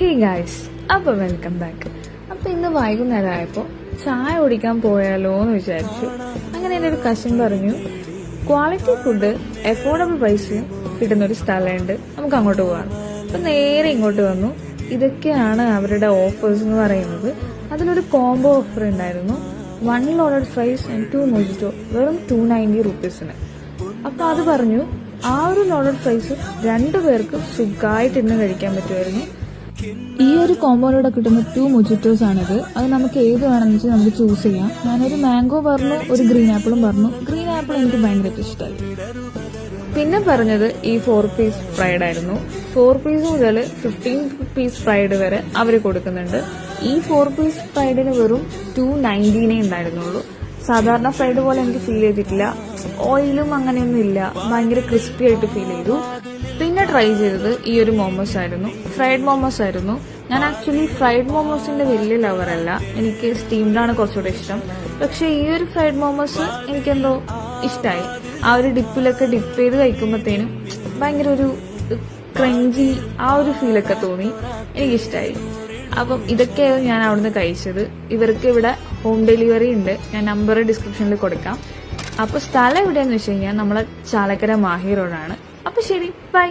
Hey guys, അപ്പൊ welcome back. അപ്പൊ ഇന്ന് വൈകുന്നേരമായപ്പോൾ ചായ കുടിക്കാൻ പോയാലോ എന്ന് വിചാരിച്ചു. അങ്ങനെ എൻ്റെ ഒരു കസിൻ പറഞ്ഞു, ക്വാളിറ്റി ഫുഡ് അഫോർഡബിൾ പ്രൈസിൽ കിട്ടുന്ന ഒരു സ്ഥലമുണ്ട്, നമുക്ക് അങ്ങോട്ട് പോകാം. അപ്പൊ നേരെ ഇങ്ങോട്ട് വന്നു. ഇതൊക്കെയാണ് അവരുടെ ഓഫേഴ്സ് എന്ന് പറയുന്നത്. അതിലൊരു കോംബോ ഓഫർ ഉണ്ടായിരുന്നു. 1 ലോഡഡ് ഫ്രൈസ് ആൻഡ് 2 മൊജിറ്റോ വെറും 290 റുപ്പീസിന്. അപ്പൊ അത് പറഞ്ഞു, ആ ഒരു ലോഡഡ് ഫ്രൈസ് 2 പേർക്ക് സുഖമായിട്ട് ഇന്ന് കഴിക്കാൻ പറ്റുമായിരുന്നു. ഈ ഒരു കോമ്പോയിലൂടെ കിട്ടുന്ന 2 മൊജിറ്റോസ് ആണിത്. അത് നമുക്ക് ഏത് വേണമെന്ന് വെച്ചാൽ നമുക്ക് ചൂസ് ചെയ്യാം. ഞാനൊരു മാംഗോ പറഞ്ഞു, ഒരു ഗ്രീൻ ആപ്പിളും പറഞ്ഞു. ഗ്രീൻ ആപ്പിൾ എനിക്ക് ഭയങ്കരമായിട്ട് ഇഷ്ടമായി. പിന്നെ പറഞ്ഞത് ഈ 4 പീസ് ഫ്രൈഡ് ആയിരുന്നു. 4 പീസ് മുതൽ 15 പീസ് ഫ്രൈഡ് വരെ അവർ കൊടുക്കുന്നുണ്ട്. ഈ 4 പീസ് ഫ്രൈഡിന് വെറും 290 ഉണ്ടായിരുന്നുള്ളൂ. സാധാരണ ഫ്രൈഡ് പോലെ എനിക്ക് ഫീൽ ചെയ്തിട്ടില്ല. ഓയിലും അങ്ങനെയൊന്നും ഇല്ല, ഭയങ്കര ക്രിസ്പി ആയിട്ട് ഫീൽ ചെയ്തു. പിന്നെ ട്രൈ ചെയ്തത് ഈ ഒരു മോമോസ് ആയിരുന്നു, ഫ്രൈഡ് മോമോസ് ആയിരുന്നു. ഞാൻ ആക്ച്വലി ഫ്രൈഡ് മോമോസിന്റെ വലിയ ലവറല്ല, എനിക്ക് സ്റ്റീംഡാണ് കുറച്ചുകൂടെ ഇഷ്ടം. പക്ഷെ ഈ ഒരു ഫ്രൈഡ് മോമോസ് എനിക്കെന്തോ ഇഷ്ടമായി. ആ ഒരു ഡിപ്പിലൊക്കെ ഡിപ്പ് ചെയ്ത് കഴിക്കുമ്പോഴത്തേനും ഭയങ്കര ഒരു ക്രഞ്ചി ആ ഒരു ഫീലൊക്കെ തോന്നി, എനിക്കിഷ്ടമായി. അപ്പം ഇതൊക്കെയായിരുന്നു ഞാൻ അവിടുന്ന് കഴിച്ചത്. ഇവർക്ക് ഇവിടെ ഹോം ഡെലിവറി ഉണ്ട്, ഞാൻ നമ്പർ ഡിസ്ക്രിപ്ഷനിൽ കൊടുക്കാം. അപ്പൊ സ്ഥലം എവിടെയാന്ന് വെച്ച് കഴിഞ്ഞാൽ നമ്മളെ ചാലക്കര മാഹി റോഡാണ്. അപ്പൊ ശരി, ബൈ.